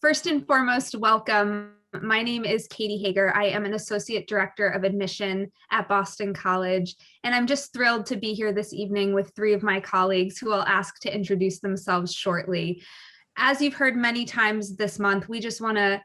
First and foremost, welcome. My name is Kayte Hager. I am an Associate Director of Admission at Boston College, and I'm just thrilled to be here this evening with three of my colleagues who I'll ask to introduce themselves shortly. As you've heard many times this month, we just want to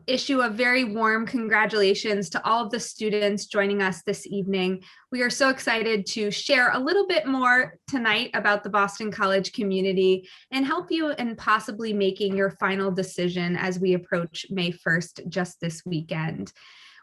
issue a very warm congratulations to all of the students joining us this evening. We are so excited to share a little bit more tonight about the Boston College community and help you in possibly making your final decision as we approach May 1st just this weekend.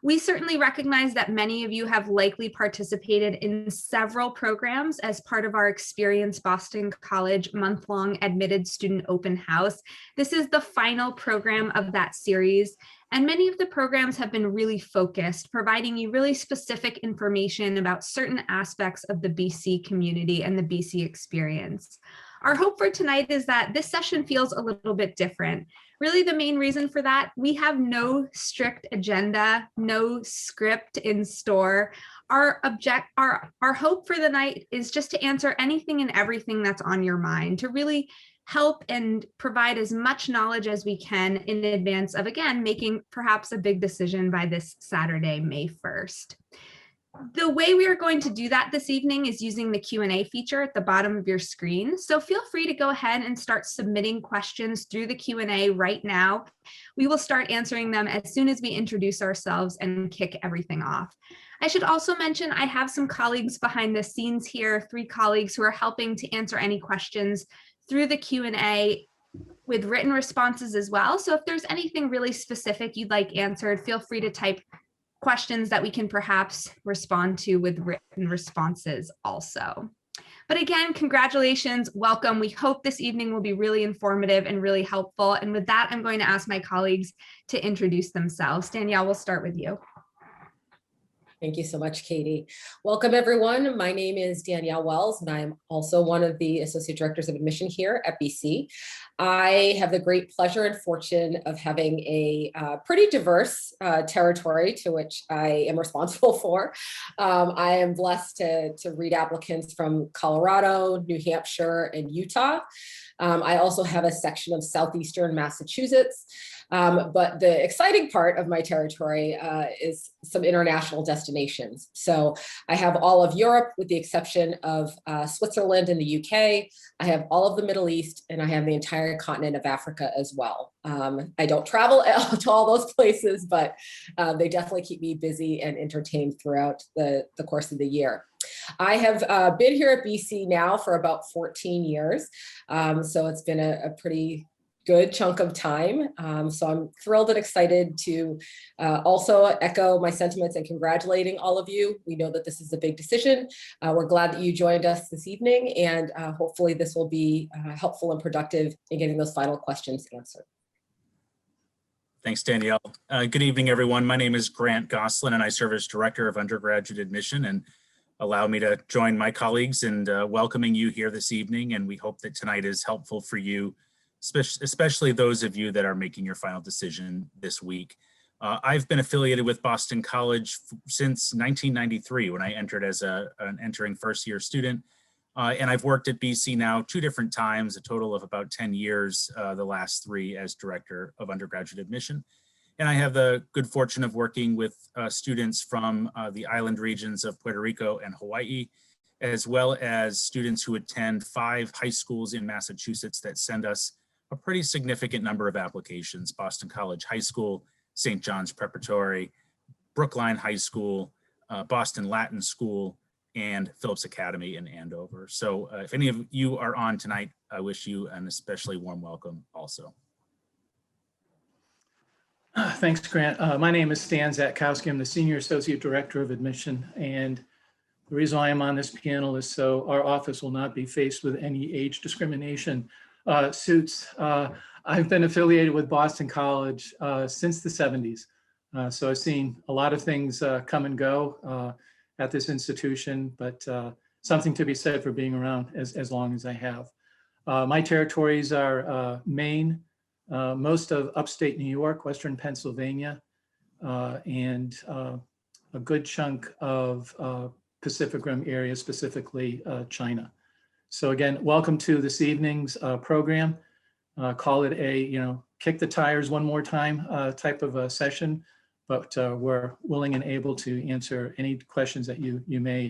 We certainly recognize that many of you have likely participated in several programs as part of our Experience Boston College month-long admitted student open house. This is the final program of that series, and many of the programs have been really focused, providing you really specific information about certain aspects of the BC community and the BC experience. Our hope for tonight is that this session feels a little bit different. Really, the main reason for that, we have no strict agenda, no script in store. Our hope for the night is just to answer anything and everything that's on your mind, to really help and provide as much knowledge as we can in advance of, again, making perhaps a big decision by this Saturday, May 1st. The way we are going to do that this evening is using the Q&A feature at the bottom of your screen. So feel free to go ahead and start submitting questions through the Q&A right now. We will start answering them as soon as we introduce ourselves and kick everything off. I should also mention I have some colleagues behind the scenes here, three colleagues who are helping to answer any questions through the Q&A with written responses as well. So if there's anything really specific you'd like answered, feel free to type questions that we can perhaps respond to with written responses also. But again, congratulations, welcome. We hope this evening will be really informative and really helpful. And with that, I'm going to ask my colleagues to introduce themselves. Danielle, we'll start with you. Thank you so much, Kayte. Welcome, everyone. My name is Danielle Wells, and I'm also one of the Associate Directors of Admission here at BC. I have the great pleasure and fortune of having a pretty diverse territory to which I am responsible for. I am blessed to read applicants from Colorado, New Hampshire, and Utah. I also have a section of Southeastern Massachusetts. But the exciting part of my territory is some international destinations. So I have all of Europe with the exception of Switzerland and the UK. I have all of the Middle East, and I have the entire continent of Africa as well. I don't travel to all those places, but they definitely keep me busy and entertained throughout the course of the year. I have been here at BC now for about 14 years. So it's been a pretty good chunk of time. So I'm thrilled and excited to also echo my sentiments and congratulating all of you. We know that this is a big decision. We're glad that you joined us this evening, and hopefully this will be helpful and productive in getting those final questions answered. Thanks, Danielle. Good evening, everyone. My name is Grant Gosselin, and I serve as Director of Undergraduate Admission, and allow me to join my colleagues in welcoming you here this evening. And we hope that tonight is helpful for you, especially those of you that are making your final decision this week. I've been affiliated with Boston College since 1993 when I entered as an entering first-year student. And I've worked at BC now 2 different times, a total of about 10 years, the last 3 as Director of Undergraduate Admission. And I have the good fortune of working with students from the island regions of Puerto Rico and Hawaii, as well as students who attend 5 high schools in Massachusetts that send us a pretty significant number of applications: Boston College High School, St. John's Preparatory, Brookline High School, Boston Latin School, and Phillips Academy in Andover. So if any of you are on tonight, I wish you an especially warm welcome also. Thanks, Grant. My name is Stan Zatkowski. I'm the Senior Associate Director of Admission, and the reason why I'm on this panel is so our office will not be faced with any age discrimination suits. I've been affiliated with Boston College since the 70s. So I've seen a lot of things come and go at this institution, but something to be said for being around as long as I have. My territories are Maine, most of upstate New York, Western Pennsylvania, and a good chunk of Pacific Rim area, specifically China. So again, welcome to this evening's program. Call it a kick the tires one more time type of a session, but we're willing and able to answer any questions that you may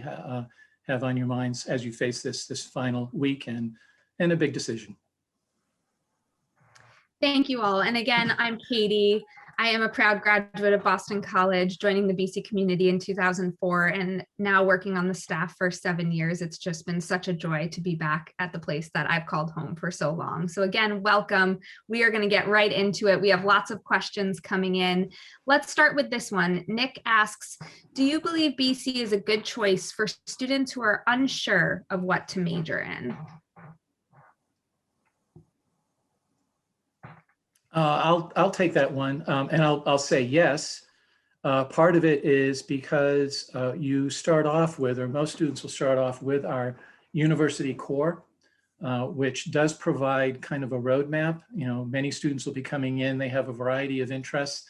have on your minds as you face this final week and a big decision. Thank you all. And again, I'm Kayte. I am a proud graduate of Boston College, joining the BC community in 2004 and now working on the staff for 7 years. It's just been such a joy to be back at the place that I've called home for so long. So again, welcome. We are going to get right into it. We have lots of questions coming in. Let's start with this one. Nick asks, do you believe BC is a good choice for students who are unsure of what to major in? I'll take that one, and I'll say yes. Part of it is because you start off with, or most students will start off with, our university core, which does provide kind of a roadmap. You know, many students will be coming in, they have a variety of interests,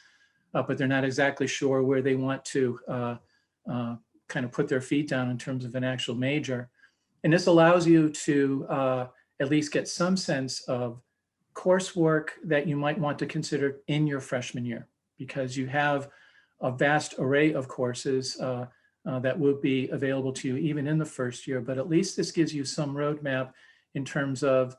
but they're not exactly sure where they want to kind of put their feet down in terms of an actual major. And this allows you to at least get some sense of coursework that you might want to consider in your freshman year, because you have a vast array of courses that will be available to you even in the first year. But at least this gives you some roadmap in terms of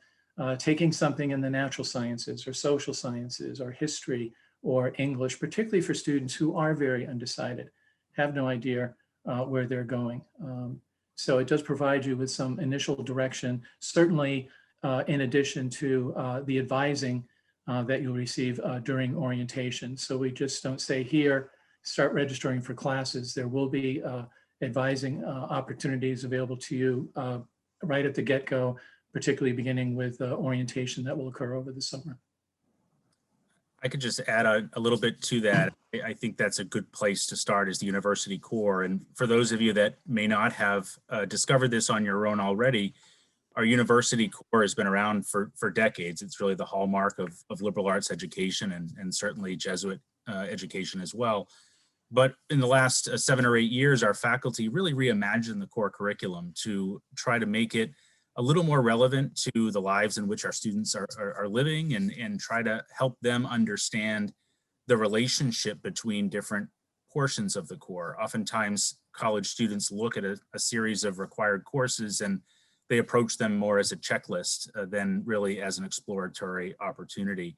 taking something in the natural sciences or social sciences or history or English, particularly for students who are very undecided, have no idea where they're going. So it does provide you with some initial direction, certainly in addition to the advising that you'll receive during orientation. So we just don't say here, start registering for classes. There will be advising opportunities available to you right at the get-go, particularly beginning with orientation that will occur over the summer. I could just add a little bit to that. I think that's a good place to start, is the university core. And for those of you that may not have discovered this on your own already, our university core has been around for decades. It's really the hallmark of liberal arts education and certainly Jesuit education as well. But in the last 7 or 8 years, our faculty really reimagined the core curriculum to try to make it a little more relevant to the lives in which our students are living, and try to help them understand the relationship between different portions of the core. Oftentimes, college students look at a series of required courses and they approach them more as a checklist than really as an exploratory opportunity.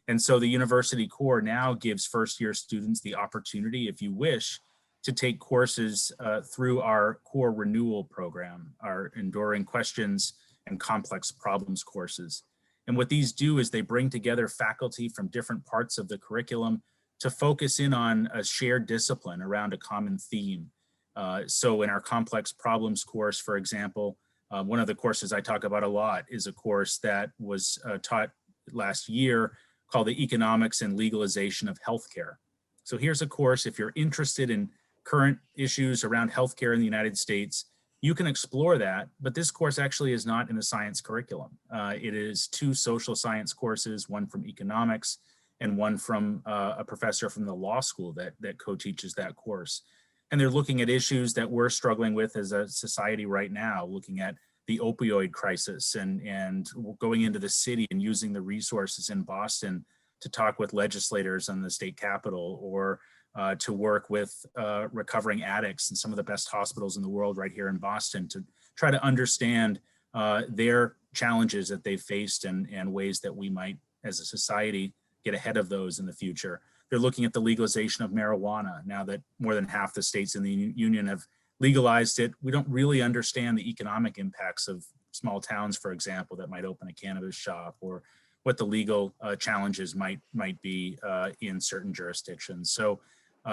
And so the university core now gives first-year students the opportunity, if you wish, to take courses through our core renewal program, our enduring questions and complex problems courses. And what these do is they bring together faculty from different parts of the curriculum to focus in on a shared discipline around a common theme. So in our complex problems course, for example, one of the courses I talk about a lot is a course that was taught last year called the Economics and Legalization of Healthcare. So here's a course, if you're interested in current issues around healthcare in the United States, you can explore that, but this course actually is not in the science curriculum. It is 2 social science courses, one from economics and one from a professor from the law school that co-teaches that course. And they're looking at issues that we're struggling with as a society right now, looking at the opioid crisis and going into the city and using the resources in Boston to talk with legislators on the state capitol, or to work with recovering addicts in some of the best hospitals in the world right here in Boston, to try to understand their challenges that they've faced and ways that we might, as a society, get ahead of those in the future. They're looking at the legalization of marijuana. Now that more than half the states in the union have legalized it, we don't really understand the economic impacts of small towns, for example, that might open a cannabis shop, or what the legal challenges might be in certain jurisdictions. So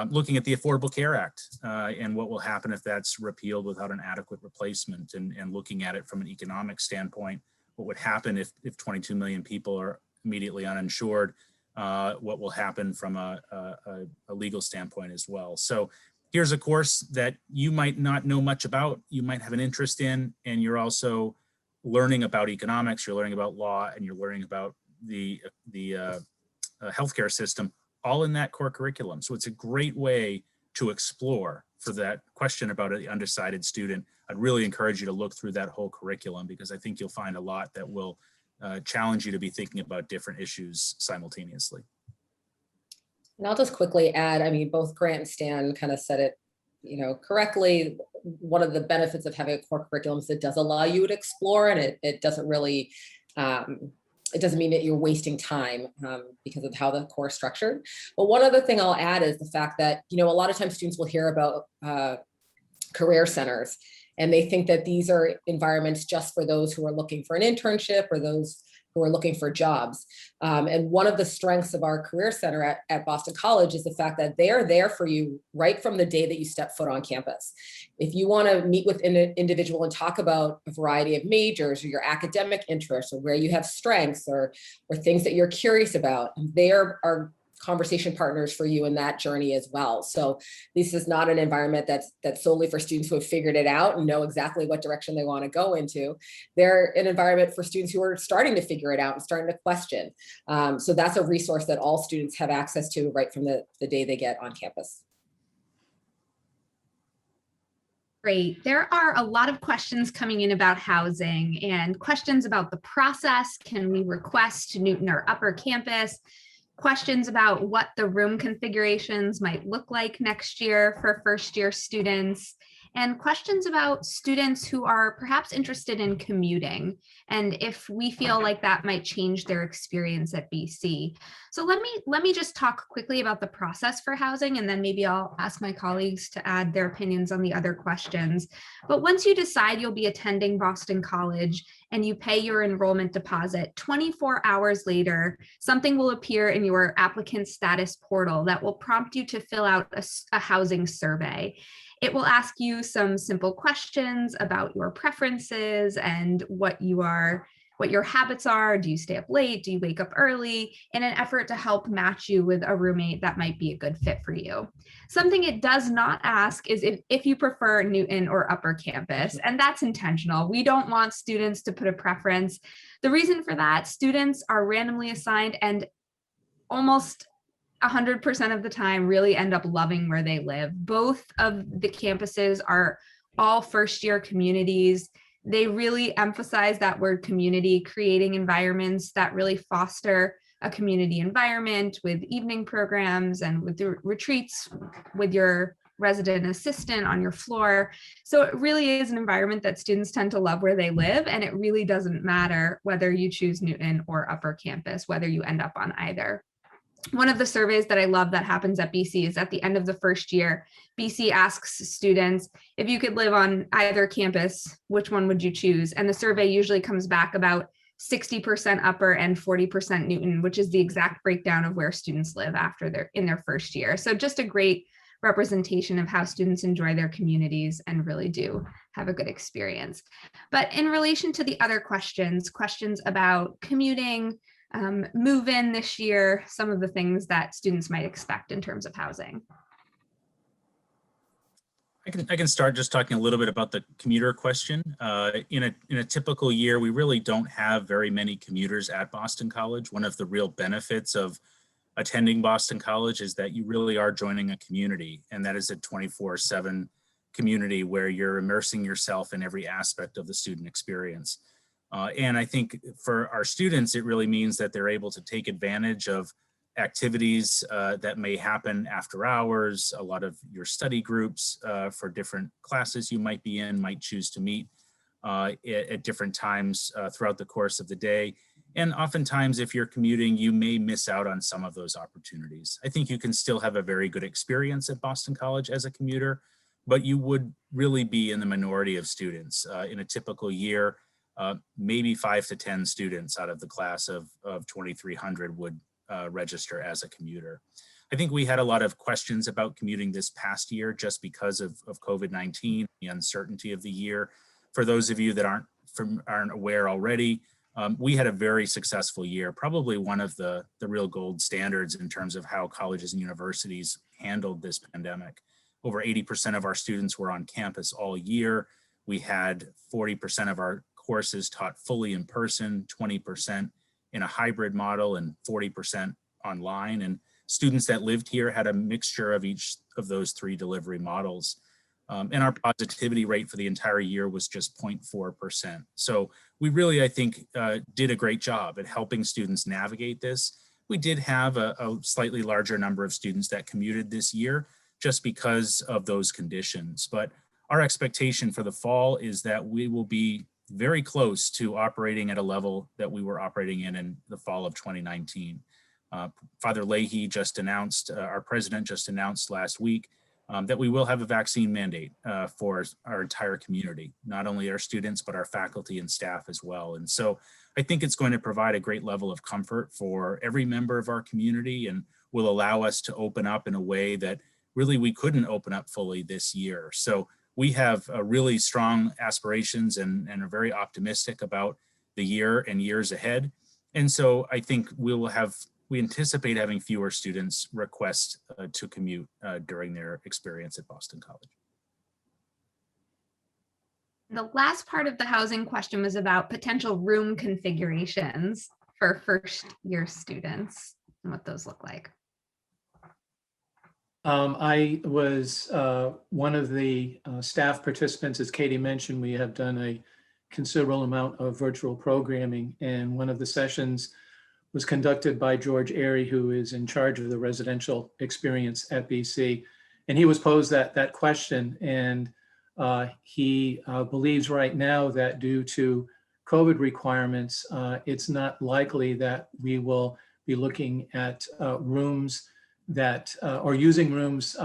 looking at the Affordable Care Act and what will happen if that's repealed without an adequate replacement, and looking at it from an economic standpoint, what would happen if 22 million people are immediately uninsured, what will happen from a legal standpoint as well. So here's a course that you might not know much about, you might have an interest in, and you're also learning about economics, you're learning about law, and you're learning about the healthcare system, all in that core curriculum. So it's a great way to explore. For that question about the undecided student, I'd really encourage you to look through that whole curriculum, because I think you'll find a lot that will challenge you to be thinking about different issues simultaneously. And I'll just quickly add, I mean, both Grant and Stan kind of said it, correctly. One of the benefits of having a core curriculum is it does allow you to explore, and it doesn't really, it doesn't mean that you're wasting time because of how the core is structured. But one other thing I'll add is the fact that, a lot of times students will hear about career centers, and they think that these are environments just for those who are looking for an internship or those who are looking for jobs. And one of the strengths of our career center at Boston College is the fact that they are there for you right from the day that you step foot on campus. If you want to meet with an individual and talk about a variety of majors or your academic interests or where you have strengths or things that you're curious about, they are conversation partners for you in that journey as well. So this is not an environment that's solely for students who have figured it out and know exactly what direction they want to go into. They're an environment for students who are starting to figure it out and starting to question. So that's a resource that all students have access to right from the day they get on campus. Great. There are a lot of questions coming in about housing and questions about the process. Can we request to Newton or Upper Campus? Questions about what the room configurations might look like next year for first year students, and questions about students who are perhaps interested in commuting and if we feel like that might change their experience at BC. So let me just talk quickly about the process for housing, and then maybe I'll ask my colleagues to add their opinions on the other questions. But once you decide you'll be attending Boston College and you pay your enrollment deposit, 24 hours later, something will appear in your applicant status portal that will prompt you to fill out a housing survey. It will ask you some simple questions about your preferences and what your habits are. Do you stay up late? Do you wake up early? In an effort to help match you with a roommate that might be a good fit for you. Something it does not ask is if you prefer Newton or Upper Campus, and that's intentional. We don't want students to put a preference. The reason for that, students are randomly assigned and almost 100% of the time really end up loving where they live. Both of the campuses are all first year communities. They really emphasize that word community, creating environments that really foster a community environment with evening programs and with the retreats with your resident assistant on your floor. So it really is an environment that students tend to love where they live, and it really doesn't matter whether you choose Newton or Upper Campus, whether you end up on either. One of the surveys that I love that happens at BC is at the end of the first year, BC asks students, if you could live on either campus, which one would you choose? And the survey usually comes back about 60% Upper and 40% Newton, which is the exact breakdown of where students live after in their first year. So just a great representation of how students enjoy their communities and really do have a good experience. But in relation to the other questions about commuting, move in this year, some of the things that students might expect in terms of housing. I can start just talking a little bit about the commuter question. In a typical year, we really don't have very many commuters at Boston College. One of the real benefits of attending Boston College is that you really are joining a community, and that is a 24/7 community where you're immersing yourself in every aspect of the student experience. And I think for our students, it really means that they're able to take advantage of activities that may happen after hours. A lot of your study groups for different classes you might be in might choose to meet at different times throughout the course of the day. And oftentimes, if you're commuting, you may miss out on some of those opportunities. I think you can still have a very good experience at Boston College as a commuter, but you would really be in the minority of students. In a typical year, maybe 5 to 10 students out of the class of 2,300 would register as a commuter. I think we had a lot of questions about commuting this past year just because of COVID-19, the uncertainty of the year. For those of you that aren't aware already, we had a very successful year, probably one of the real gold standards in terms of how colleges and universities handled this pandemic. Over 80% of our students were on campus all year. We had 40% of our courses taught fully in person, 20% in a hybrid model, and 40% online. And students that lived here had a mixture of each of those three delivery models. And our positivity rate for the entire year was just 0.4%. So we really, I think, did a great job at helping students navigate this. We did have a slightly larger number of students that commuted this year just because of those conditions. But our expectation for the fall is that we will be very close to operating at a level that we were operating in the fall of 2019. Father Leahy just announced, our president just announced last week, that we will have a vaccine mandate for our entire community, not only our students, but our faculty and staff as well. And so I think it's going to provide a great level of comfort for every member of our community and will allow us to open up in a way that really we couldn't open up fully this year. So we have really strong aspirations and are very optimistic about the year and years ahead. And so I think we anticipate having fewer students request to commute during their experience at Boston College. The last part of the housing question was about potential room configurations for first year students and what those look like. I was one of the staff participants. As Katie mentioned, we have done a considerable amount of virtual programming, and one of the sessions was conducted by George Airy, who is in charge of the residential experience at BC. And he was posed that question, and he believes right now that due to COVID requirements, it's not likely that we will be looking at rooms that, or using rooms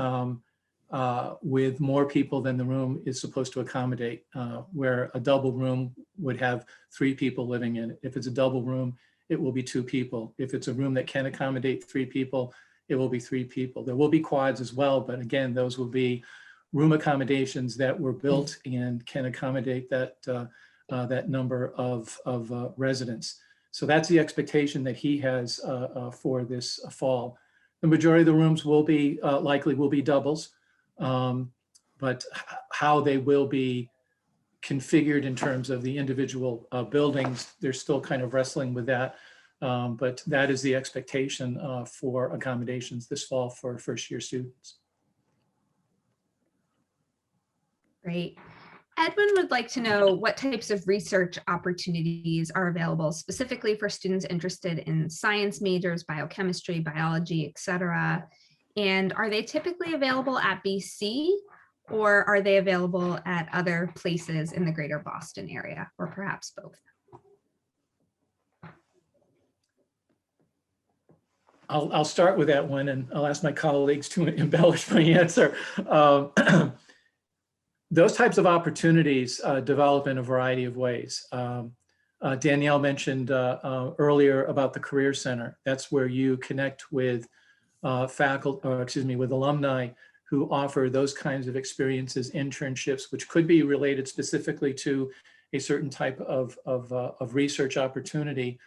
with more people than the room is supposed to accommodate, where a double room would have 3 people living in it. If it's a double room, it will be 2 people. If it's a room that can accommodate 3 people, it will be 3 people. There will be quads as well, but again, those will be room accommodations that were built and can accommodate that that number of residents. So that's the expectation that he has for this fall. The majority of the rooms will be likely will be doubles, but how they will be configured in terms of the individual buildings, they're still kind of wrestling with that. But that is the expectation for accommodations this fall for first year students. Great. Edwin would like to know what types of research opportunities are available specifically for students interested in science majors, biochemistry, biology, etc. And are they typically available at BC, or are they available at other places in the greater Boston area, or perhaps both? I'll start with that one, and I'll ask my colleagues to embellish my answer. Those types of opportunities develop in a variety of ways. Danielle mentioned earlier about the Career Center. That's where you connect with with alumni who offer those kinds of experiences, internships, which could be related specifically to a certain type of research opportunity,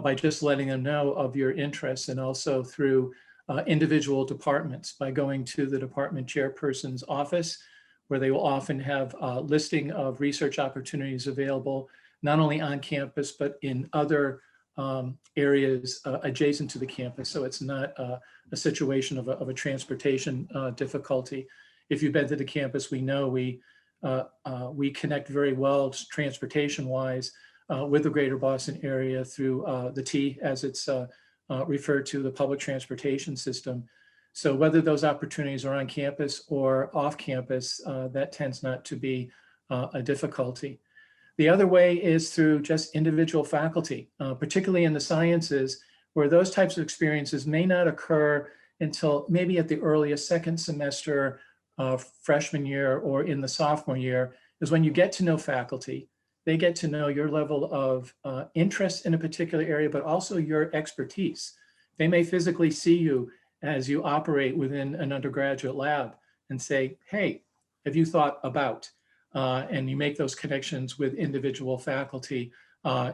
by just letting them know of your interests, and also through individual departments by going to the department chairperson's office, where they will often have a listing of research opportunities available, not only on campus, but in other areas adjacent to the campus. So it's not a situation of a transportation difficulty. If you've been to the campus, we know we connect very well transportation-wise with the greater Boston area through the T, as it's referred to, the public transportation system. So whether those opportunities are on campus or off campus, that tends not to be a difficulty. The other way is through just individual faculty, particularly in the sciences, where those types of experiences may not occur until maybe at the earliest second semester of freshman year or in the sophomore year, is when you get to know faculty. They get to know your level of interest in a particular area, but also your expertise. They may physically see you as you operate within an undergraduate lab and say, hey, have you thought about? And you make those connections with individual faculty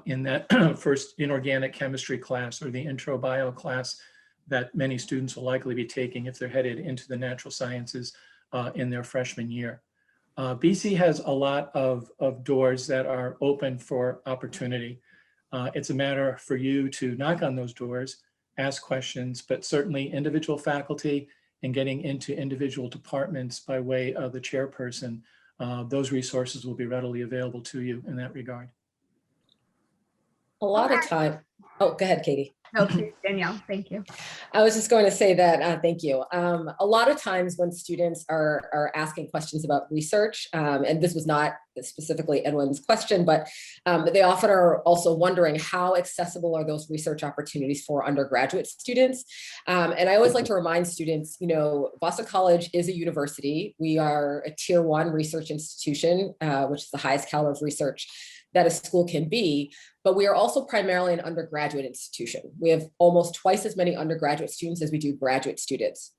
in that first inorganic chemistry class or the intro bio class that many students will likely be taking if they're headed into the natural sciences in their freshman year. BC has a lot of doors that are open for opportunity. It's a matter for you to knock on those doors, ask questions, but certainly individual faculty and getting into individual departments by way of the chairperson, those resources will be readily available to you in that regard. A lot of time. Oh, go ahead, Katie. No, please, Danielle, thank you. I was just going to say that, thank you. A lot of times when students are asking questions about research, and this was not specifically Edwin's question, but they often are also wondering how accessible are those research opportunities for undergraduate students. And I always like to remind students, you know, Boston College is a university. We are a tier 1 research institution, which is the highest caliber of research that a school can be, but we are also primarily an undergraduate institution. We have almost twice as many undergraduate students as we do graduate students.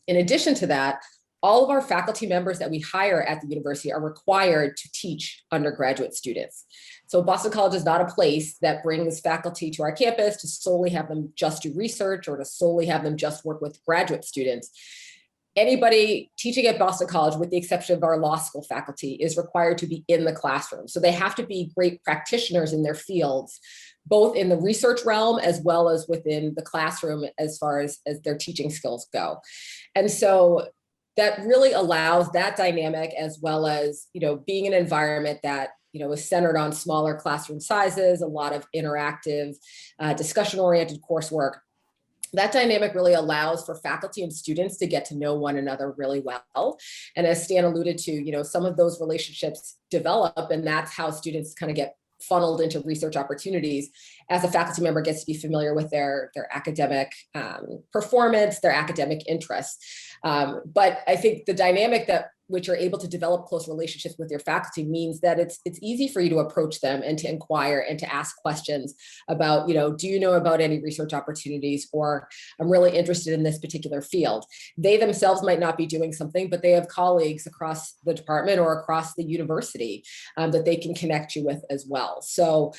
In addition to that, all of our faculty members that we hire at the university are required to teach undergraduate students. So Boston College is not a place that brings faculty to our campus to solely have them just do research or to solely have them just work with graduate students. Anybody teaching at Boston College, with the exception of our law school faculty, is required to be in the classroom. So they have to be great practitioners in their fields, both in the research realm as well as within the classroom as far as their teaching skills go. And so that really allows that dynamic, as well as, you know, being an environment that, you know, is centered on smaller classroom sizes, a lot of interactive, discussion-oriented coursework. That dynamic really allows for faculty and students to get to know one another really well. And as Stan alluded to, you know, some of those relationships develop, and that's how students kind of get funneled into research opportunities as a faculty member gets to be familiar with their academic performance, their academic interests. But I think the dynamic that which are able to develop close relationships with your faculty means that it's easy for you to approach them and to inquire and to ask questions about, you know, do you know about any research opportunities, or I'm really interested in this particular field. They themselves might not be doing something, but they have colleagues across the department or across the university that they can connect you with as well. So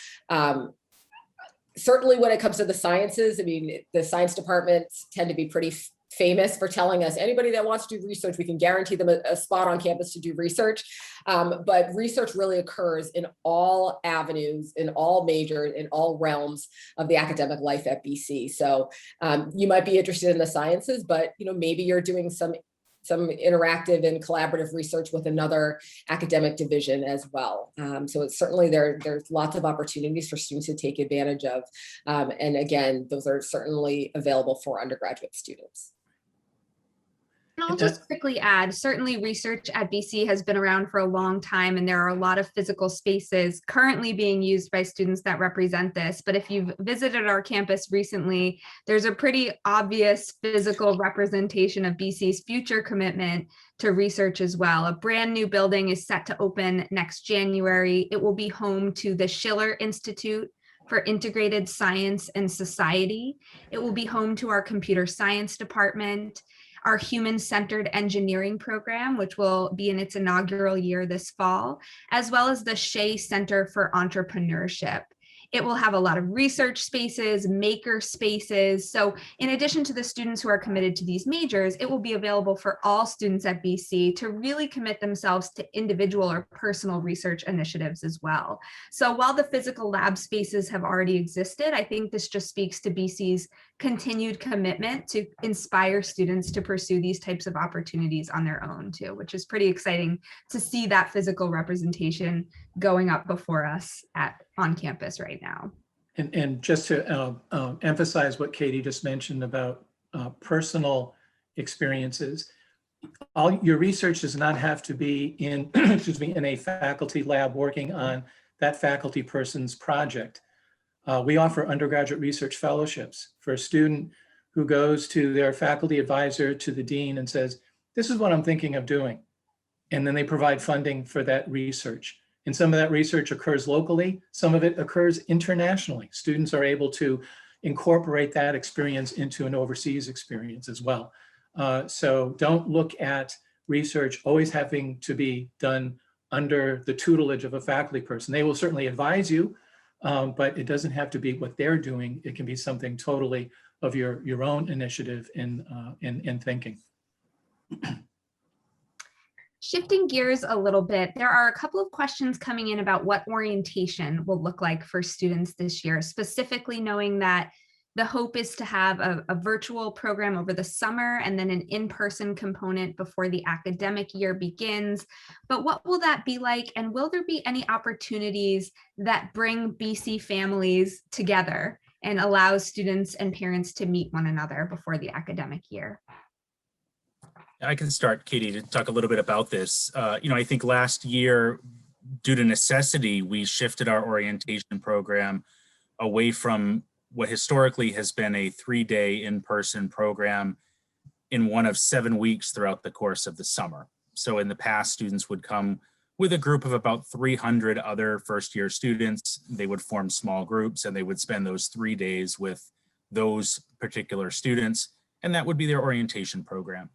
certainly when it comes to the sciences, I mean, the science departments tend to be pretty famous for telling us anybody that wants to do research, we can guarantee them a spot on campus to do research. But research really occurs in all avenues, in all majors, in all realms of the academic life at BC. So you might be interested in the sciences, but you know, maybe you're doing some interactive and collaborative research with another academic division as well. So it's certainly there's lots of opportunities for students to take advantage of. And again, those are certainly available for undergraduate students. And I'll just quickly add, certainly research at BC has been around for a long time, and there are a lot of physical spaces currently being used by students that represent this. But if you've visited our campus recently, there's a pretty obvious physical representation of BC's future commitment to research as well. A brand new building is set to open next January. It will be home to the Schiller Institute for Integrated Science and Society. It will be home to our computer science department, our human-centered engineering program, which will be in its inaugural year this fall, as well as the Shea Center for Entrepreneurship. It will have a lot of research spaces, maker spaces. So in addition to the students who are committed to these majors, it will be available for all students at BC to really commit themselves to individual or personal research initiatives as well. So while the physical lab spaces have already existed, I think this just speaks to BC's continued commitment to inspire students to pursue these types of opportunities on their own too, which is pretty exciting to see that physical representation going up before us on campus right now. And just to emphasize what Kayte just mentioned about personal experiences, all your research does not have to be in, excuse me, in a faculty lab working on that faculty person's project. We offer undergraduate research fellowships for a student who goes to their faculty advisor, to the dean, and says, this is what I'm thinking of doing. And then they provide funding for that research. And some of that research occurs locally, some of it occurs internationally. Students are able to incorporate that experience into an overseas experience as well. So don't look at research always having to be done under the tutelage of a faculty person. They will certainly advise you, but it doesn't have to be what they're doing. It can be something totally of your own initiative in thinking. Shifting gears a little bit, there are a couple of questions coming in about what orientation will look like for students this year, specifically knowing that The hope is to have a virtual program over the summer and then an in-person component before the academic year begins. But what will that be like? And will there be any opportunities that bring BC families together and allow students and parents to meet one another before the academic year? I can start, Kayte, to talk a little bit about this. I think last year, due to necessity, we shifted our orientation program away from what historically has been a 3-day in-person program in one of 7 weeks throughout the course of the summer. So in the past, students would come with a group of about 300 other first-year students. They would form small groups and they would spend those 3 days with those particular students, and that would be their orientation program.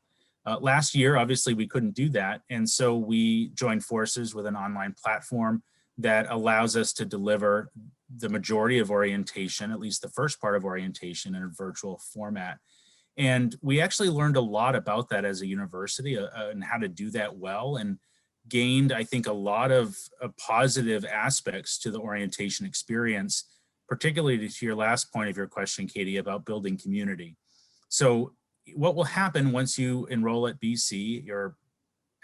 Last year, obviously, we couldn't do that, and so we joined forces with an online platform that allows us to deliver the majority of orientation, at least the first part of orientation, in a virtual format. And we actually learned a lot about that as a university and how to do that well, and gained, I think, a lot of positive aspects to the orientation experience, particularly to your last point of your question, Kayte, about building community. So what will happen once you enroll at BC, your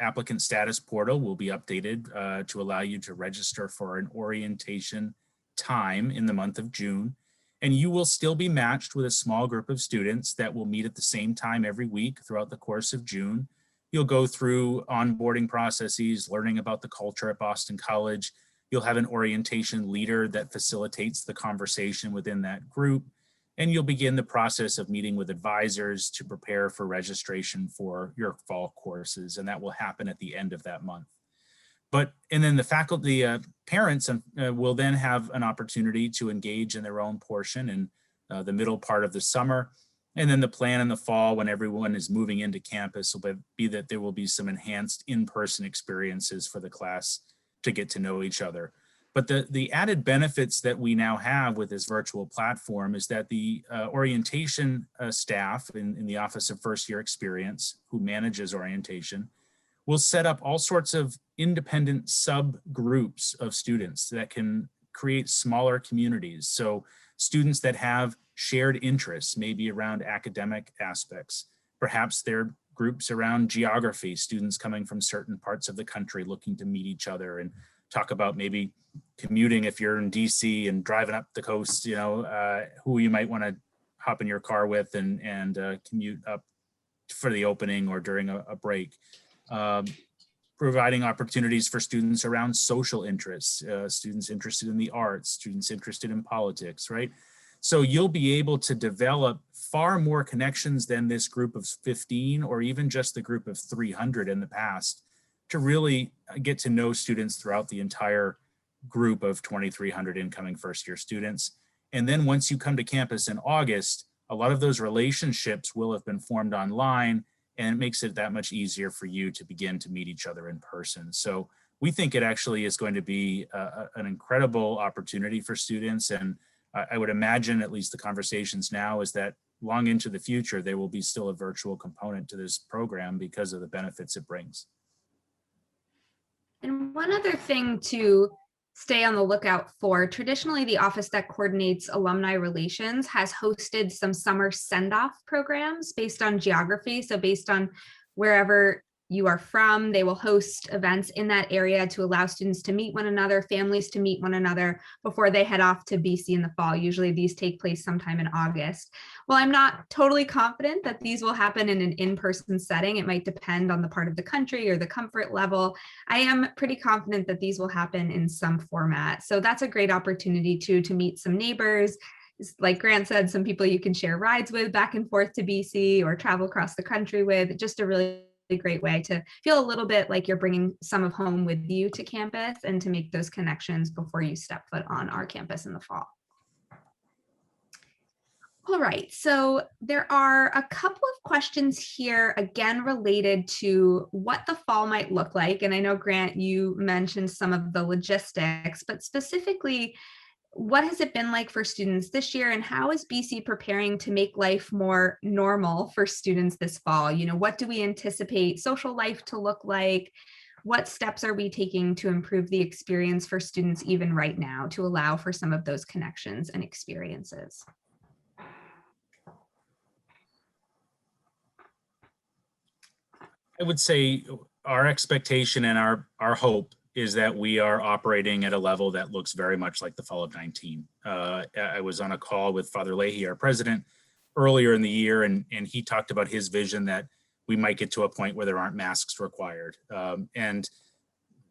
applicant status portal will be updated to allow you to register for an orientation time in the month of June. And you will still be matched with a small group of students that will meet at the same time every week throughout the course of June. You'll go through onboarding processes, learning about the culture at Boston College. You'll have an orientation leader that facilitates the conversation within that group. And you'll begin the process of meeting with advisors to prepare for registration for your fall courses. And that will happen at the end of that month. And then the faculty, parents will then have an opportunity to engage in their own portion in the middle part of the summer. And then the plan in the fall, when everyone is moving into campus, will be that there will be some enhanced in-person experiences for the class to get to know each other. But the added benefits that we now have with this virtual platform is that the orientation staff in the Office of First Year Experience, who manages orientation, will set up all sorts of independent subgroups of students that can create smaller communities. So students that have shared interests, maybe around academic aspects, perhaps they're groups around geography, students coming from certain parts of the country looking to meet each other and talk about maybe commuting if you're in DC and driving up the coast, who you might want to hop in your car with and commute up for the opening or during a break. Providing opportunities for students around social interests, students interested in the arts, students interested in politics, right? So you'll be able to develop far more connections than this group of 15 or even just the group of 300 in the past to really get to know students throughout the entire group of 2,300 incoming first-year students. And then once you come to campus in August, a lot of those relationships will have been formed online, and it makes it that much easier for you to begin to meet each other in person. So we think it actually is going to be an incredible opportunity for students. And I would imagine, at least the conversations now, is that long into the future, there will be still a virtual component to this program because of the benefits it brings. And one other thing to stay on the lookout for, traditionally the office that coordinates alumni relations has hosted some summer send-off programs based on geography. So based on wherever you are from, they will host events in that area to allow students to meet one another, families to meet one another before they head off to BC in the fall. Usually these take place sometime in August. Well, I'm not totally confident that these will happen in an in-person setting. It might depend on the part of the country or the comfort level. I am pretty confident that these will happen in some format. So that's a great opportunity to meet some neighbors. Like Grant said, some people you can share rides with back and forth to BC or travel across the country with. Just a really great way to feel a little bit like you're bringing some of home with you to campus and to make those connections before you step foot on our campus in the fall. All right, so there are a couple of questions here, again, related to what the fall might look like. And I know, Grant, you mentioned some of the logistics, but specifically, what has it been like for students this year, and how is BC preparing to make life more normal for students this fall? What do we anticipate social life to look like? What steps are we taking to improve the experience for students even right now to allow for some of those connections and experiences? I would say our expectation and our hope is that we are operating at a level that looks very much like the fall of 19. I was on a call with Father Leahy, our president, earlier in the year, and he talked about his vision that we might get to a point where there aren't masks required. And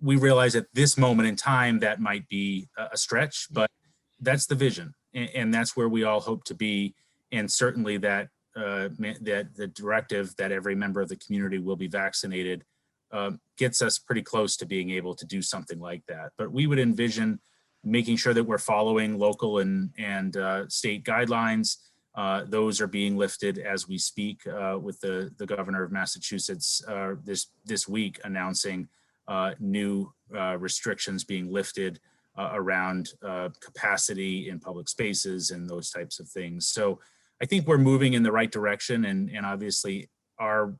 we realize at this moment in time that might be a stretch, but that's the vision, and that's where we all hope to be. And certainly that that the directive that every member of the community will be vaccinated gets us pretty close to being able to do something like that. But we would envision making sure that we're following local and state guidelines. Those are being lifted as we speak, with the governor of Massachusetts this week announcing new restrictions being lifted around capacity in public spaces and those types of things. So I think we're moving in the right direction, and obviously our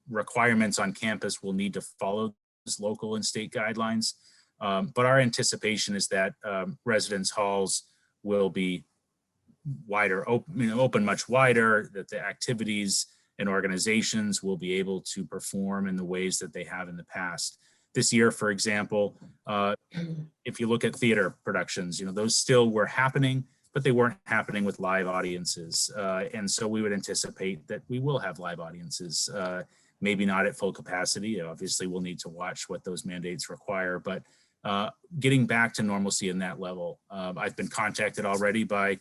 requirements on campus will need to follow those local and state guidelines. But our anticipation is that residence halls will be wider, open much wider, that the activities and organizations will be able to perform in the ways that they have in the past. This year, for example, if you look at theater productions, those still were happening, but they weren't happening with live audiences. And so we would anticipate that we will have live audiences, maybe not at full capacity. Obviously, we'll need to watch what those mandates require, but getting back to normalcy in that level. I've been contacted already by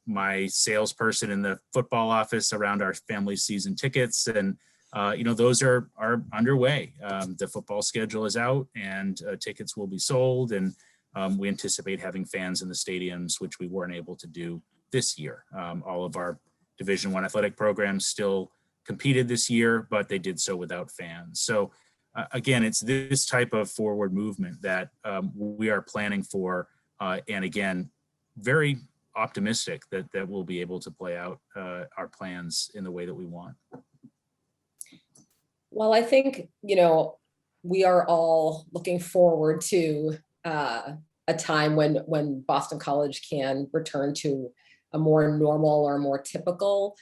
my salesperson in the football office around our family season tickets, and those are underway. The football schedule is out, and tickets will be sold, and we anticipate having fans in the stadiums, which we weren't able to do this year. All of our Division I athletic programs still competed this year, but they did so without fans. So again, it's this type of forward movement that we are planning for, and again, very optimistic that we'll be able to play out our plans in the way that we want. Well, I think, we are all looking forward to a time when Boston College can return to a more normal or more typical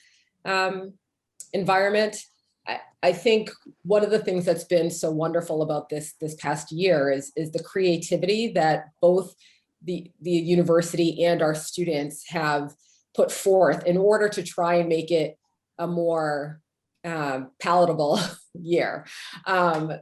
environment. I think one of the things that's been so wonderful about this past year is the creativity that both the university and our students have put forth in order to try and make it a more palatable year.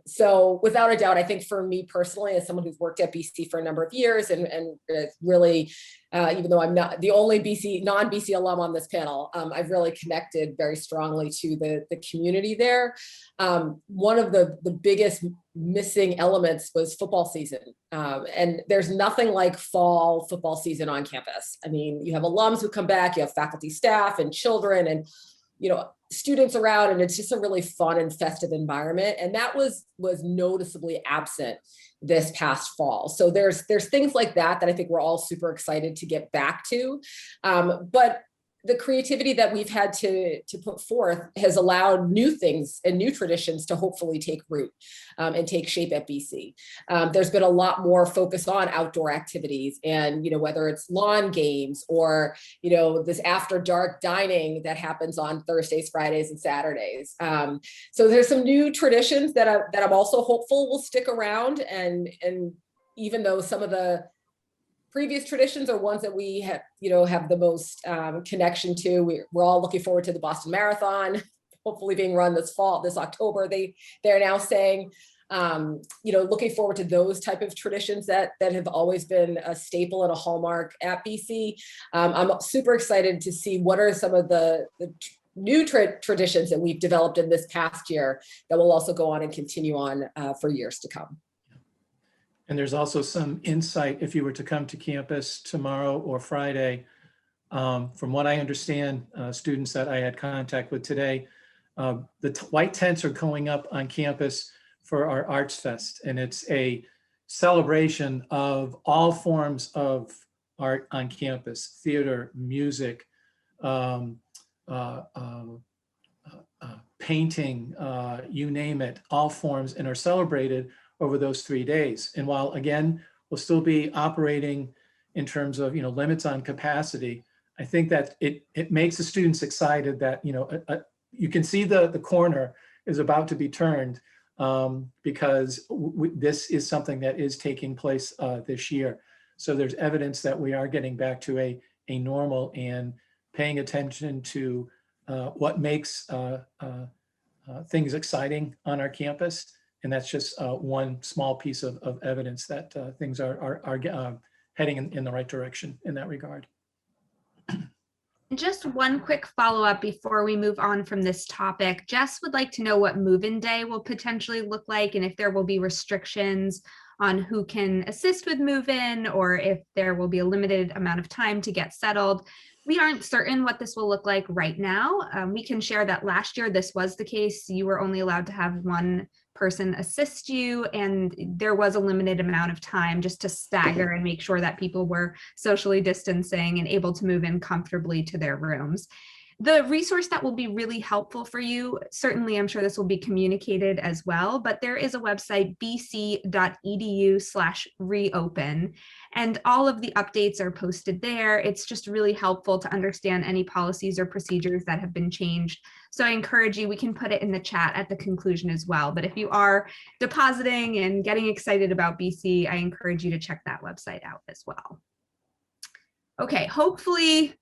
So without a doubt, I think for me personally, as someone who's worked at BC for a number of years and really, even though I'm not the only non-BC alum on this panel, I've really connected very strongly to the community there. One of the biggest missing elements was football season. And there's nothing like fall football season on campus. I mean, you have alums who come back, you have faculty, staff, and children, and students around, and it's just a really fun and festive environment. And that was noticeably absent this past fall. So there's things like that I think we're all super excited to get back to. But the creativity that we've had to put forth has allowed new things and new traditions to hopefully take root and take shape at BC. There's been a lot more focus on outdoor activities, and whether it's lawn games or this after dark dining that happens on Thursdays, Fridays, and Saturdays. So there's some new traditions that I'm also hopeful will stick around, and even though some of the previous traditions are ones that we have the most connection to. We're all looking forward to the Boston Marathon, hopefully being run this October. They're now saying, looking forward to those type of traditions that have always been a staple and a hallmark at BC. I'm super excited to see what are some of the new traditions that we've developed in this past year that will also go on and continue on for years to come. And there's also some insight if you were to come to campus tomorrow or Friday. From what I understand, students that I had contact with today, the white tents are going up on campus for our Arts Fest. And it's a celebration of all forms of art on campus: theater, music, painting, you name it, all forms, and are celebrated over those 3 days. And while, again, we'll still be operating in terms of limits on capacity, I think that it makes the students excited that you can see the corner is about to be turned because this is something that is taking place this year. So there's evidence that we are getting back to a normal and paying attention to what makes things exciting on our campus. And that's just one small piece of evidence that things are heading in the right direction in that regard. Just one quick follow-up before we move on from this topic. Jess would like to know what move-in day will potentially look like and if there will be restrictions on who can assist with move-in or if there will be a limited amount of time to get settled. We aren't certain what this will look like right now. We can share that last year this was the case. You were only allowed to have one person assist you, and there was a limited amount of time just to stagger and make sure that people were socially distancing and able to move in comfortably to their rooms. The resource that will be really helpful for you, certainly I'm sure this will be communicated as well, but there is a website, bc.edu/reopen, and all of the updates are posted there. It's just really helpful to understand any policies or procedures that have been changed. So I encourage you, we can put it in the chat at the conclusion as well. But if you are depositing and getting excited about BC, I encourage you to check that website out as well. Okay, hopefully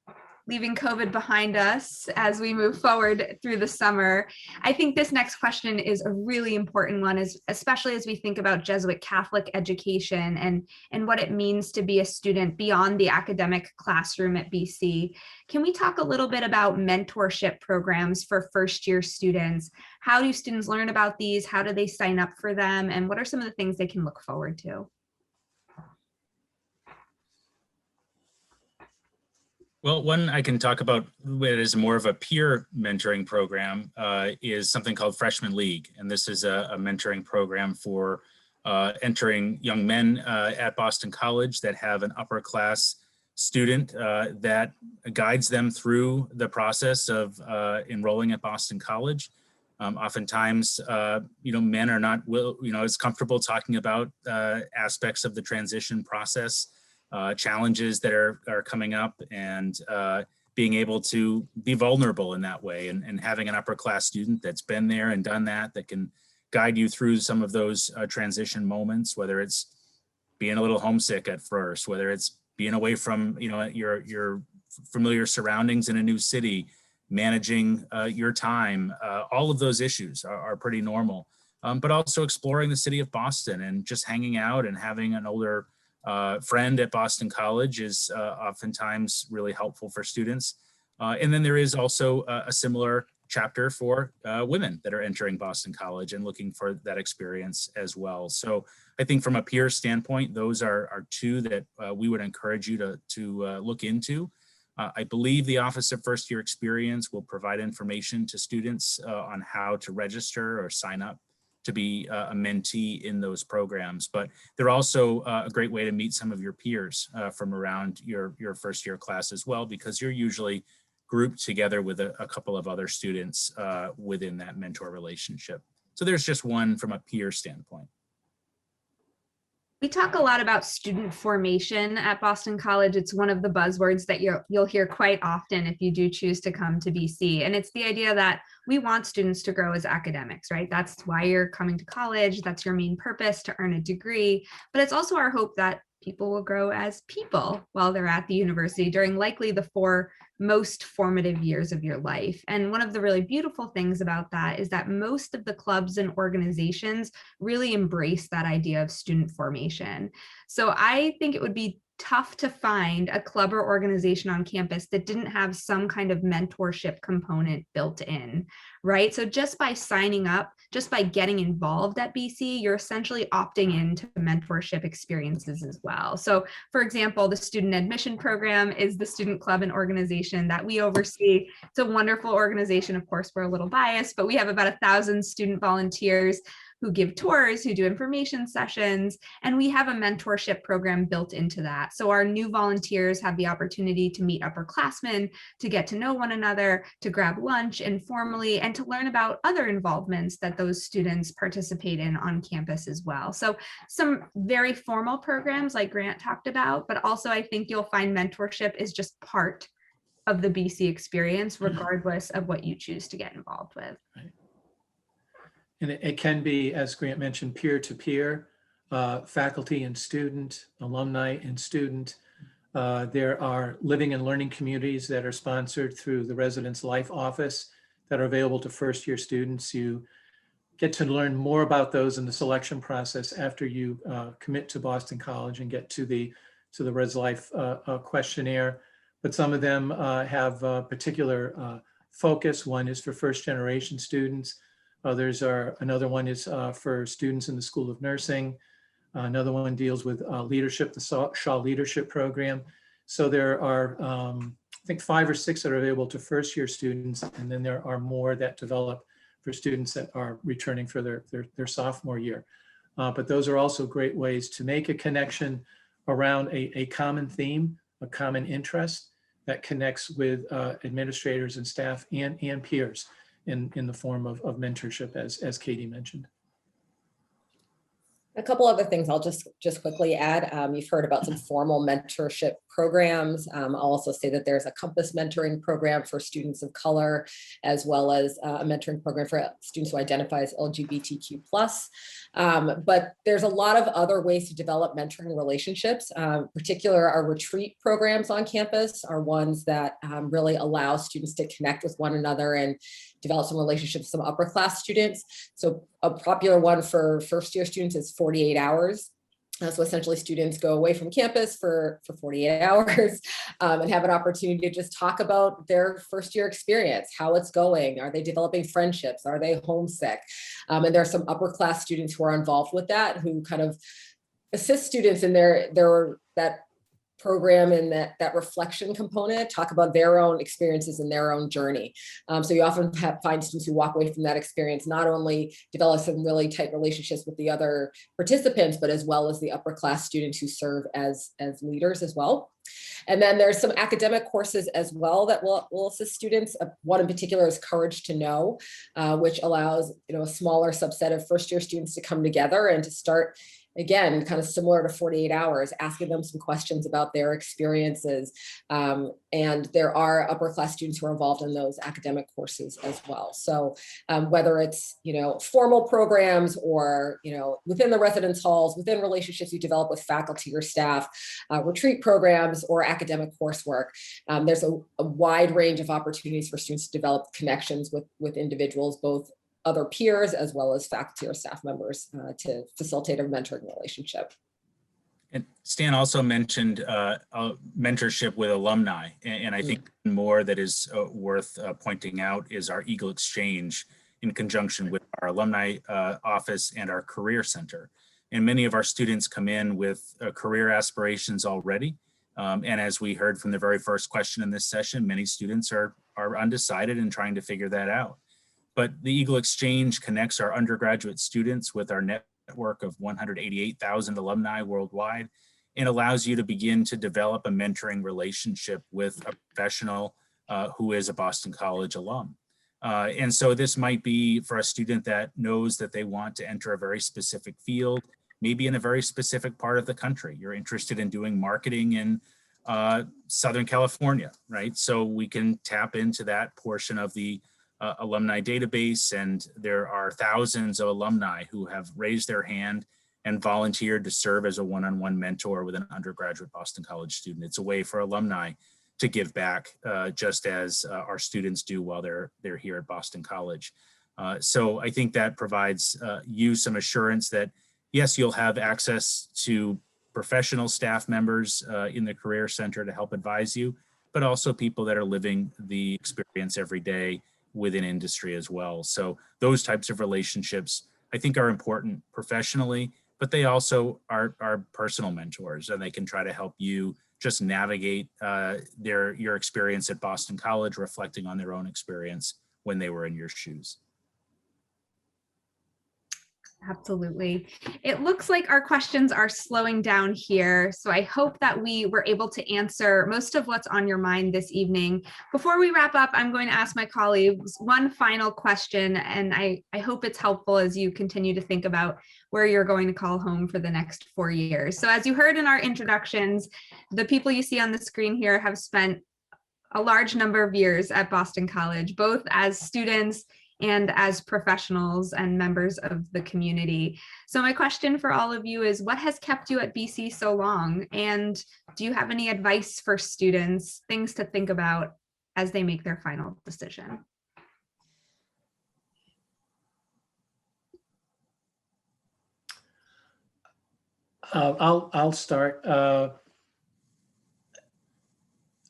leaving COVID behind us as we move forward through the summer. I think this next question is a really important one, especially as we think about Jesuit Catholic education and what it means to be a student beyond the academic classroom at BC. Can we talk a little bit about mentorship programs for first-year students? How do students learn about these? How do they sign up for them? And what are some of the things they can look forward to? Well, one I can talk about that is more of a peer mentoring program is something called Freshman League. And this is a mentoring program for entering young men at Boston College that have an upper class student that guides them through the process of enrolling at Boston College. Oftentimes, men are not as comfortable talking about aspects of the transition process. Challenges that are coming up, and being able to be vulnerable in that way, and having an upper class student that's been there and done that can guide you through some of those transition moments, whether it's being a little homesick at first, whether it's being away from your familiar surroundings in a new city, managing your time. All of those issues are pretty normal, but also exploring the city of Boston and just hanging out and having an older friend at Boston College is oftentimes really helpful for students. And then there is also a similar chapter for women that are entering Boston College and looking for that experience as well. So I think from a peer standpoint, those are two that we would encourage you to look into. I believe the Office of First Year Experience will provide information to students on how to register or sign up to be a mentee in those programs, but they're also a great way to meet some of your peers from around your first year class as well, because you're usually grouped together with a couple of other students within that mentor relationship. So there's just one from a peer standpoint. We talk a lot about student formation at Boston College. It's one of the buzzwords that you'll hear quite often if you do choose to come to BC. And it's the idea that we want students to grow as academics, right? That's why you're coming to college. That's your main purpose, to earn a degree. But it's also our hope that people will grow as people while they're at the university during likely the 4 most formative years of your life. And one of the really beautiful things about that is that most of the clubs and organizations really embrace that idea of student formation. So I think it would be tough to find a club or organization on campus that didn't have some kind of mentorship component built in, right? So just by signing up, just by getting involved at BC, you're essentially opting into mentorship experiences as well. So for example, the student admission program is the student club and organization that we oversee. It's a wonderful organization. Of course, we're a little biased, but we have about 1,000 student volunteers who give tours, who do information sessions, and we have a mentorship program built into that. So our new volunteers have the opportunity to meet upperclassmen, to get to know one another, to grab lunch informally, and to learn about other involvements that those students participate in on campus as well. So some very formal programs like Grant talked about, but also I think you'll find mentorship is just part of the BC experience, regardless of what you choose to get involved with. Right. And it can be, as Grant mentioned, peer-to-peer, faculty and student, alumni and student. There are living and learning communities that are sponsored through the Residence Life Office that are available to first-year students. You get to learn more about those in the selection process after you commit to Boston College and get to the Res Life questionnaire. But some of them have a particular focus. One is for first-generation students. Another one is for students in the School of Nursing. Another one deals with leadership, the Shaw Leadership Program. So there are, I think, 5 or 6 that are available to first-year students, and then there are more that develop for students that are returning for their sophomore year. But those are also great ways to make a connection around a common theme, a common interest that connects with administrators and staff and peers in the form of mentorship, as Kayte mentioned. A couple other things I'll just quickly add. You've heard about some formal mentorship programs. I'll also say that there's a Compass mentoring program for students of color, as well as a mentoring program for students who identify as LGBTQ+. But there's a lot of other ways to develop mentoring relationships. Particular, our retreat programs on campus are ones that really allow students to connect with one another and develop some relationships with some upper class students. So a popular one for first year students is 48 hours. So essentially students go away from campus for 48 hours and have an opportunity to just talk about their first year experience, how it's going. Are they developing friendships? Are they homesick? And there are some upper class students who are involved with that, who kind of assist students in that program and that reflection component, talk about their own experiences and their own journey. So you often find students who walk away from that experience, not only develop some really tight relationships with the other participants, but as well as the upper class students who serve as leaders as well. And then there's some academic courses as well that will assist students. One in particular is Courage to Know, which allows a smaller subset of first year students to come together and to start, again, kind of similar to 48 hours, asking them some questions about their experiences. And there are upper class students who are involved in those academic courses as well. So whether it's, formal programs or, within the residence halls, within relationships you develop with faculty or staff, retreat programs or academic coursework, there's a wide range of opportunities for students to develop connections with individuals, both other peers as well as faculty or staff members to facilitate a mentoring relationship. And Stan also mentioned mentorship with alumni. And I think more that is worth pointing out is our Eagle Exchange in conjunction with our alumni office and our career center. And many of our students come in with career aspirations already. And as we heard from the very first question in this session, many students are undecided and trying to figure that out. But the Eagle Exchange connects our undergraduate students with our network of 188,000 alumni worldwide and allows you to begin to develop a mentoring relationship with a professional who is a Boston College alum. And so this might be for a student that knows that they want to enter a very specific field, maybe in a very specific part of the country. You're interested in doing marketing in Southern California, right? So we can tap into that portion of the alumni database, and there are thousands of alumni who have raised their hand and volunteered to serve as a one-on-one mentor with an undergraduate Boston College student. It's a way for alumni to give back, just as our students do while they're here at Boston College. So I think that provides you some assurance that, yes, you'll have access to professional staff members in the Career Center to help advise you, but also people that are living the experience every day within industry as well. So those types of relationships, I think, are important professionally, but they also are personal mentors, and they can try to help you just navigate your experience at Boston College, reflecting on their own experience when they were in your shoes. Absolutely. It looks like our questions are slowing down here, so I hope that we were able to answer most of what's on your mind this evening. Before we wrap up, I'm going to ask my colleagues one final question, and I hope it's helpful as you continue to think about where you're going to call home for the next 4 years. So as you heard in our introductions, the people you see on the screen here have spent a large number of years at Boston College, both as students and as professionals and members of the community. So my question for all of you is, what has kept you at BC so long? And do you have any advice for students, things to think about as they make their final decision? I'll start.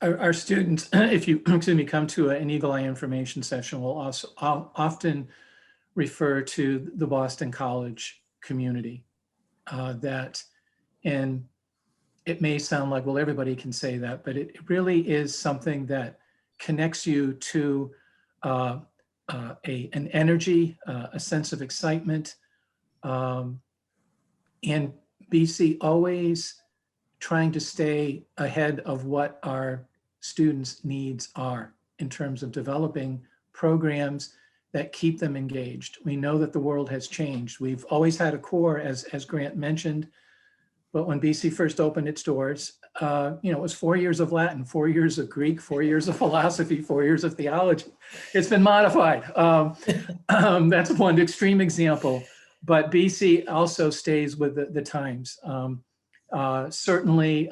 Our students, if you come to an Eagle Eye information session, will also often refer to the Boston College community. And it may sound like, well, everybody can say that, but it really is something that connects you to an energy, a sense of excitement, and BC always trying to stay ahead of what our students' needs are in terms of developing programs that keep them engaged. We know that the world has changed. We've always had a core, as Grant mentioned, but when BC first opened its doors, it was 4 years of Latin, 4 years of Greek, 4 years of philosophy, 4 years of theology. It's been modified. That's one extreme example, but BC also stays with the times. Certainly,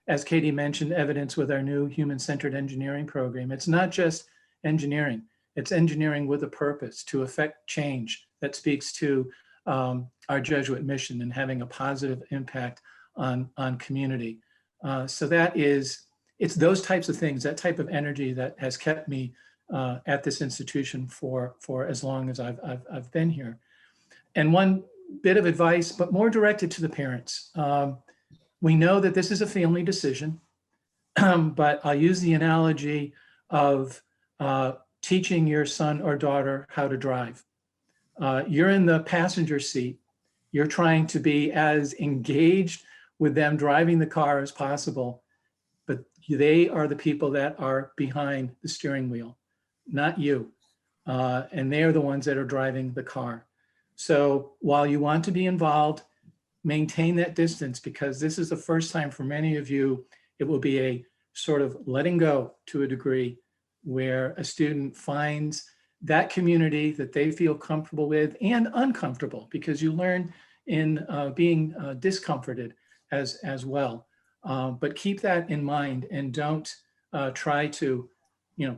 as Kayte mentioned, evidence with our new human-centered engineering program. It's not just engineering, it's engineering with a purpose to affect change that speaks to our Jesuit mission and having a positive impact on community. So it's those types of things, that type of energy that has kept me at this institution for as long as I've been here. And one bit of advice, but more directed to the parents. We know that this is a family decision, but I'll use the analogy of teaching your son or daughter how to drive. You're in the passenger seat. You're trying to be as engaged with them driving the car as possible, but they are the people that are behind the steering wheel, not you. And they are the ones that are driving the car. So while you want to be involved, maintain that distance, because this is the first time for many of you, it will be a sort of letting go to a degree where a student finds that community that they feel comfortable with and uncomfortable, because you learn in being discomforted as well. But keep that in mind and don't try to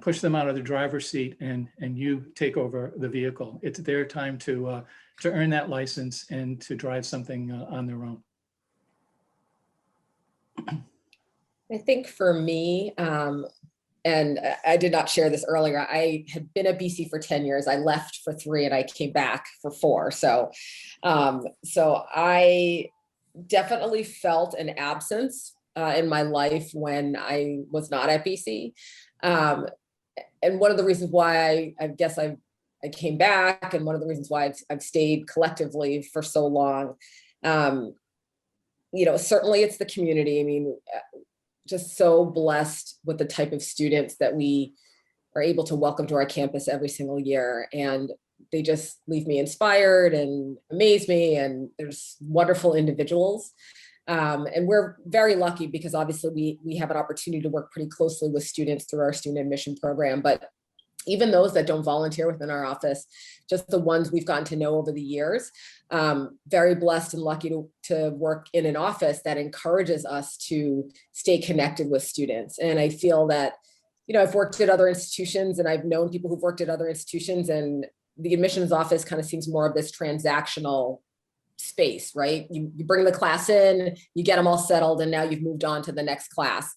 push them out of the driver's seat and you take over the vehicle. It's their time to earn that license and to drive something on their own. I think for me, and I did not share this earlier, I had been at BC for 10 years. I left for 3 and I came back for 4. So I definitely felt an absence in my life when I was not at BC. And one of the reasons why I guess I came back, and one of the reasons why I've stayed collectively for so long, certainly it's the community. I mean, just so blessed with the type of students that we are able to welcome to our campus every single year. And they just leave me inspired and amaze me. And there's wonderful individuals. And we're very lucky because obviously we have an opportunity to work pretty closely with students through our student admission program. But even those that don't volunteer within our office, just the ones we've gotten to know over the years, very blessed and lucky to work in an office that encourages us to stay connected with students. And I feel that, I've worked at other institutions and I've known people who've worked at other institutions, and the admissions office kind of seems more of this transactional space, right? You bring the class in, you get them all settled, and now you've moved on to the next class.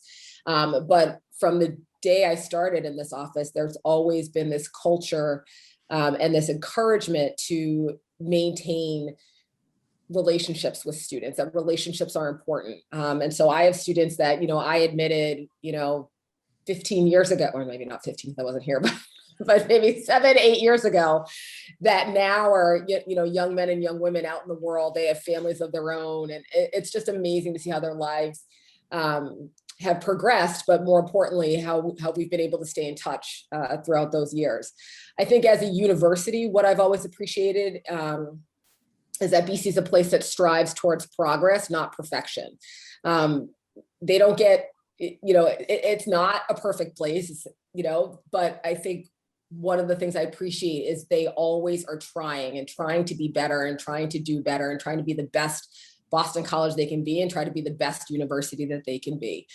But from the day I started in this office, there's always been this culture and this encouragement to maintain relationships with students, that relationships are important. And so I have students that, I admitted, 15 years ago, or maybe not 15, I wasn't here, but maybe 7, 8 years ago, that now are, young men and young women out in the world. They have families of their own. And it's just amazing to see how their lives have progressed, but more importantly, how we've been able to stay in touch throughout those years. I think as a university, what I've always appreciated is that BC is a place that strives towards progress, not perfection. They don't get, it's not a perfect place, but I think one of the things I appreciate is they always are trying to be better and trying to do better and trying to be the best Boston College they can be and try to be the best university that they can be.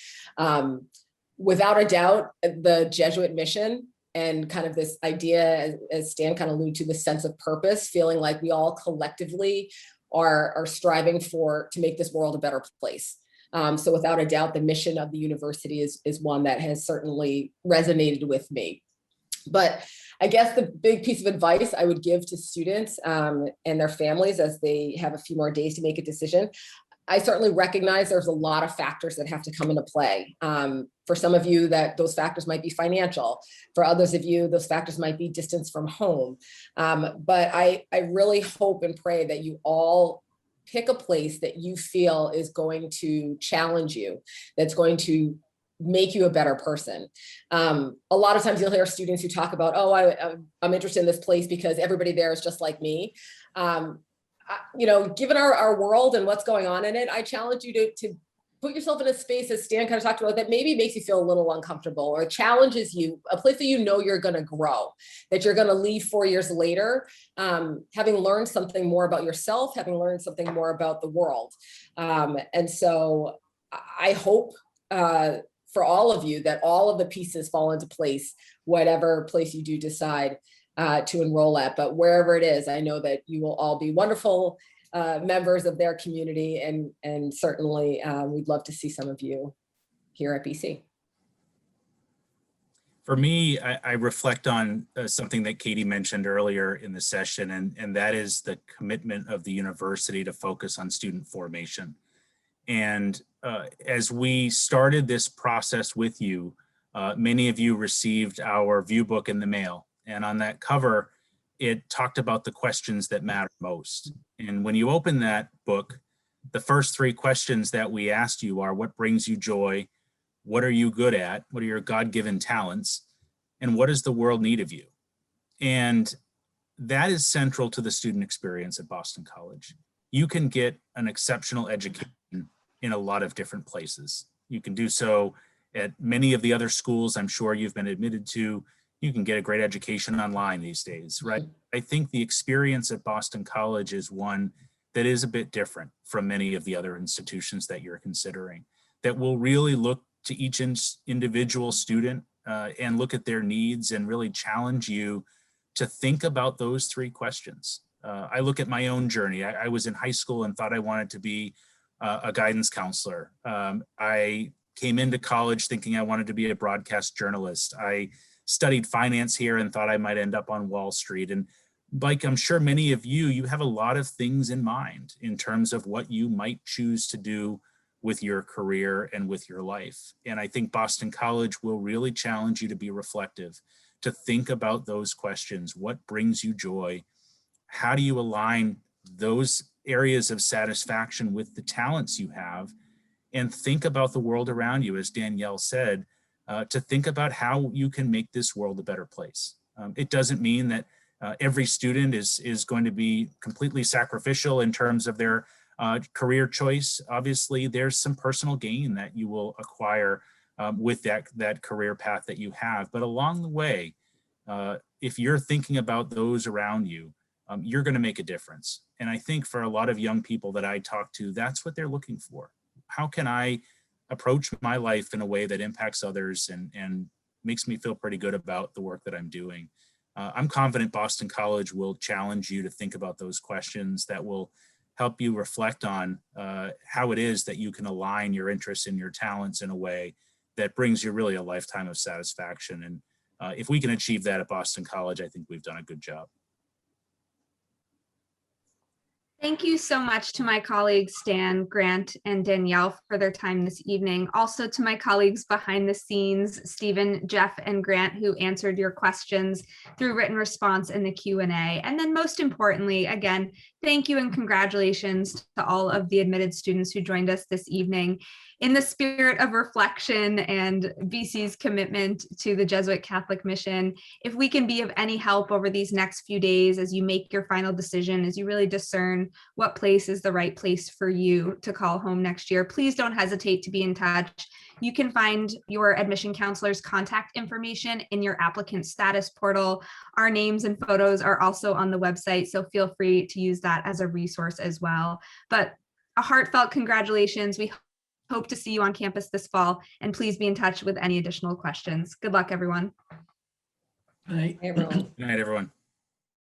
Without a doubt, the Jesuit mission and kind of this idea, as Stan kind of alluded to, the sense of purpose, feeling like we all collectively are striving to make this world a better place. So without a doubt, the mission of the university is one that has certainly resonated with me. But I guess the big piece of advice I would give to students and their families as they have a few more days to make a decision, I certainly recognize there's a lot of factors that have to come into play. For some of you, those factors might be financial. For others of you, those factors might be distance from home. But I really hope and pray that you all pick a place that you feel is going to challenge you, that's going to make you a better person. A lot of times you'll hear students who talk about, oh, I'm interested in this place because everybody there is just like me. Given our world and what's going on in it, I challenge you to put yourself in a space, as Stan kind of talked about, that maybe makes you feel a little uncomfortable or challenges you, a place that you know you're going to grow, that you're going to leave 4 years later, having learned something more about yourself, having learned something more about the world. And so I hope for all of you that all of the pieces fall into place, whatever place you do decide to enroll at. But wherever it is, I know that you will all be wonderful members of their community, and certainly we'd love to see some of you here at BC. For me, I reflect on something that Kayte mentioned earlier in the session, and that is the commitment of the university to focus on student formation. And as we started this process with you, many of you received our view book in the mail. And on that cover, it talked about the questions that matter most. And when you open that book, the first 3 questions that we asked you are: what brings you joy? What are you good at? What are your God-given talents? And what does the world need of you? And that is central to the student experience at Boston College. You can get an exceptional education in a lot of different places. You can do so at many of the other schools I'm sure you've been admitted to. You can get a great education online these days, right? I think the experience at Boston College is one that is a bit different from many of the other institutions that you're considering, that will really look to each individual student and look at their needs and really challenge you to think about those 3 questions. I look at my own journey. I was in high school and thought I wanted to be a guidance counselor. I came into college thinking I wanted to be a broadcast journalist. I studied finance here and thought I might end up on Wall Street. And like I'm sure many of you, you have a lot of things in mind in terms of what you might choose to do with your career and with your life. And I think Boston College will really challenge you to be reflective, to think about those questions. What brings you joy? How do you align those areas of satisfaction with the talents you have? And think about the world around you, as Danielle said, to think about how you can make this world a better place. It doesn't mean that every student is going to be completely sacrificial in terms of their career choice. Obviously, there's some personal gain that you will acquire with that career path that you have. But along the way, if you're thinking about those around you, you're going to make a difference. And I think for a lot of young people that I talk to, that's what they're looking for. How can I approach my life in a way that impacts others and makes me feel pretty good about the work that I'm doing? I'm confident Boston College will challenge you to think about those questions, that will help you reflect on how it is that you can align your interests and your talents in a way that brings you really a lifetime of satisfaction. And if we can achieve that at Boston College, I think we've done a good job. Thank you so much to my colleagues, Stan, Grant, and Danielle for their time this evening. Also to my colleagues behind the scenes, Stephen, Jeff, and Grant, who answered your questions through written response in the Q&A. And then most importantly, again, thank you and congratulations to all of the admitted students who joined us this evening. in the spirit of reflection and BC's commitment to the Jesuit Catholic mission, if we can be of any help over these next few days as you make your final decision, as you really discern what place is the right place for you to call home next year, please don't hesitate to be in touch. You can find your admission counselor's contact information in your applicant status portal. Our names and photos are also on the website, so feel free to use that as a resource as well. But a heartfelt congratulations. We hope to see you on campus this fall, and please be in touch with any additional questions. Good luck, everyone. Right. Hey, everyone. Good night, everyone.